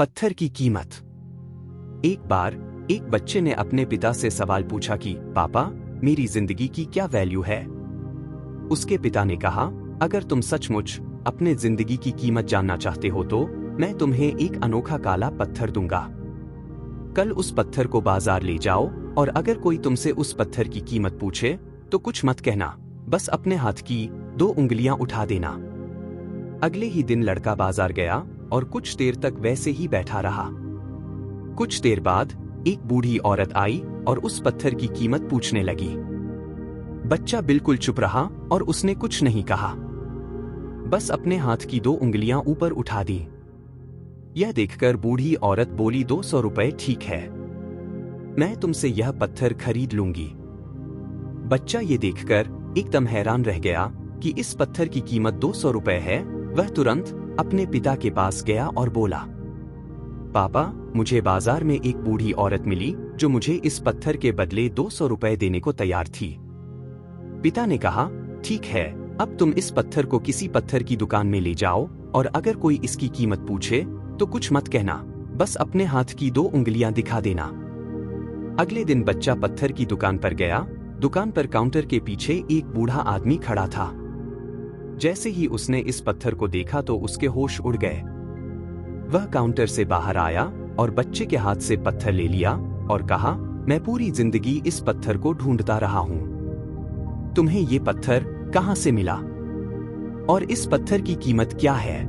पत्थर की कीमत। एक बार एक बच्चे ने अपने पिता से सवाल पूछा कि पापा, मेरी जिंदगी की क्या वैल्यू है। उसके पिता ने कहा, अगर तुम सचमुच अपने जिंदगी की कीमत जानना चाहते हो तो मैं तुम्हें एक अनोखा काला पत्थर दूंगा। कल उस पत्थर को बाजार ले जाओ और अगर कोई तुमसे उस पत्थर की कीमत पूछे तो कुछ मत कहना, बस अपने हाथ की 2 उंगलियां उठा देना। अगले ही दिन लड़का बाजार गया और कुछ देर तक वैसे ही बैठा रहा। कुछ देर बाद एक बूढ़ी औरत आई और उस पत्थर की कीमत पूछने लगी। बच्चा बिल्कुल चुप रहा और उसने कुछ नहीं कहा, बस अपने हाथ की 2 उंगलियां ऊपर उठा दी। यह देखकर बूढ़ी औरत बोली, 200 रुपए ठीक है, मैं तुमसे यह पत्थर खरीद लूंगी। बच्चा ये देखकर एकदम हैरान रह गया कि इस पत्थर की कीमत 200 रुपए है। वह तुरंत अपने पिता के पास गया और बोला, पापा, मुझे बाजार में एक बूढ़ी औरत मिली जो मुझे इस पत्थर के बदले 200 रुपए देने को तैयार थी। पिता ने कहा, ठीक है, अब तुम इस पत्थर को किसी पत्थर की दुकान में ले जाओ और अगर कोई इसकी कीमत पूछे तो कुछ मत कहना, बस अपने हाथ की 2 उंगलियां दिखा देना। अगले दिन बच्चा पत्थर की दुकान पर गया। दुकान पर काउंटर के पीछे एक बूढ़ा आदमी खड़ा था। जैसे ही उसने इस पत्थर को देखा तो उसके होश उड़ गए। वह काउंटर से बाहर आया और बच्चे के हाथ से पत्थर ले लिया और कहा, मैं पूरी जिंदगी इस पत्थर को ढूंढता रहा हूं। तुम्हें ये पत्थर कहां से मिला और इस पत्थर की कीमत क्या है।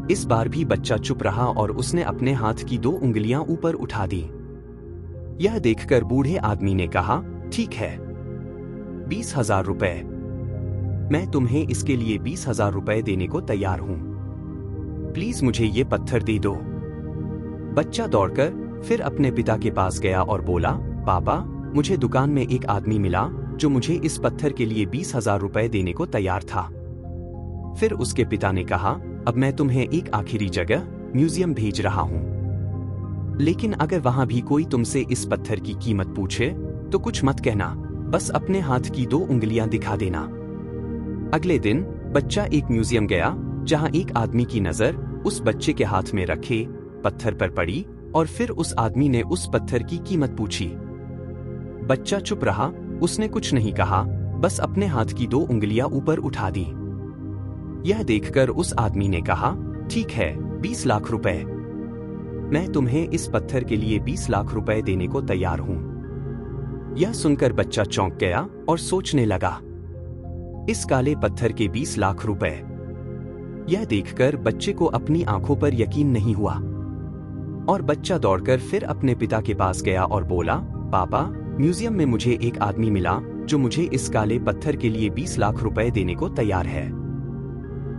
इस बार भी बच्चा चुप रहा और उसने अपने हाथ की 2 उंगलियां ऊपर उठा दी। यह देखकर बूढ़े आदमी ने कहा, ठीक है, 20,000 रुपए, मैं तुम्हें इसके लिए 20,000 रुपए देने को तैयार हूं। प्लीज मुझे ये पत्थर दे दो। बच्चा दौड़कर फिर अपने पिता के पास गया और बोला, पापा, मुझे दुकान में एक आदमी मिला जो मुझे इस पत्थर के लिए 20,000 रुपए देने को तैयार था। फिर उसके पिता ने कहा, अब मैं तुम्हें एक आखिरी जगह म्यूजियम भेज रहा हूं, लेकिन अगर वहां भी कोई तुमसे इस पत्थर की कीमत पूछे तो कुछ मत कहना, बस अपने हाथ की 2 उंगलियां दिखा देना। अगले दिन बच्चा एक म्यूजियम गया जहां एक आदमी की नजर उस बच्चे के हाथ में रखे पत्थर पर पड़ी और फिर उस आदमी ने उस पत्थर की कीमत पूछी। बच्चा चुप रहा, उसने कुछ नहीं कहा, बस अपने हाथ की 2 उंगलियां ऊपर उठा दी। यह देखकर उस आदमी ने कहा, ठीक है, 20 लाख रुपए, मैं तुम्हें इस पत्थर के लिए 20 लाख रुपए देने को तैयार हूं। यह सुनकर बच्चा चौंक गया और सोचने लगा, इस काले पत्थर के 20 लाख रुपए। यह देखकर बच्चे को अपनी आंखों पर यकीन नहीं हुआ और बच्चा दौड़कर फिर अपने पिता के पास गया और बोला, पापा, म्यूजियम में मुझे एक आदमी मिला जो मुझे इस काले पत्थर के लिए 20 लाख रुपए देने को तैयार है।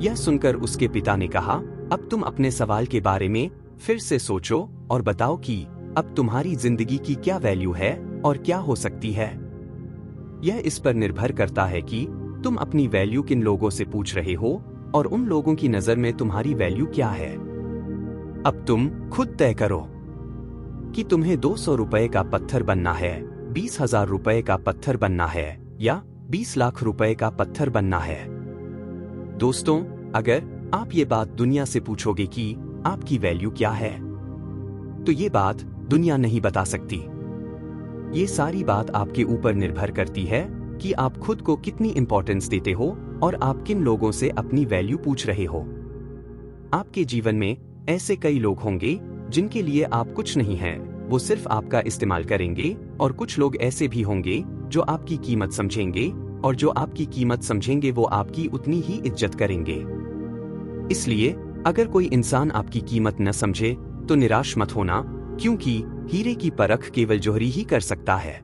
यह सुनकर उसके पिता ने कहा, अब तुम अपने सवाल के बारे में फिर से सोचो और बताओ कि अब तुम्हारी जिंदगी की क्या वैल्यू है और क्या हो सकती है। यह इस पर निर्भर करता है कि तुम अपनी वैल्यू किन लोगों से पूछ रहे हो और उन लोगों की नजर में तुम्हारी वैल्यू क्या है। अब तुम खुद तय करो कि तुम्हें 200 रुपए का पत्थर बनना है, 20,000 रुपए का पत्थर बनना है या 20 लाख रुपए का पत्थर बनना है। दोस्तों, अगर आप ये बात दुनिया से पूछोगे कि आपकी वैल्यू क्या है, तो ये बात दुनिया नहीं बता सकती। ये सारी बात आपके ऊपर निर्भर करती है कि आप खुद को कितनी इंपॉर्टेंस देते हो और आप किन लोगों से अपनी वैल्यू पूछ रहे हो। आपके जीवन में ऐसे कई लोग होंगे जिनके लिए आप कुछ नहीं हैं, वो सिर्फ आपका इस्तेमाल करेंगे, और कुछ लोग ऐसे भी होंगे जो आपकी कीमत समझेंगे, और जो आपकी कीमत समझेंगे वो आपकी उतनी ही इज्जत करेंगे। इसलिए अगर कोई इंसान आपकी कीमत न समझे तो निराश मत होना, क्योंकि हीरे की परख केवल जौहरी ही कर सकता है।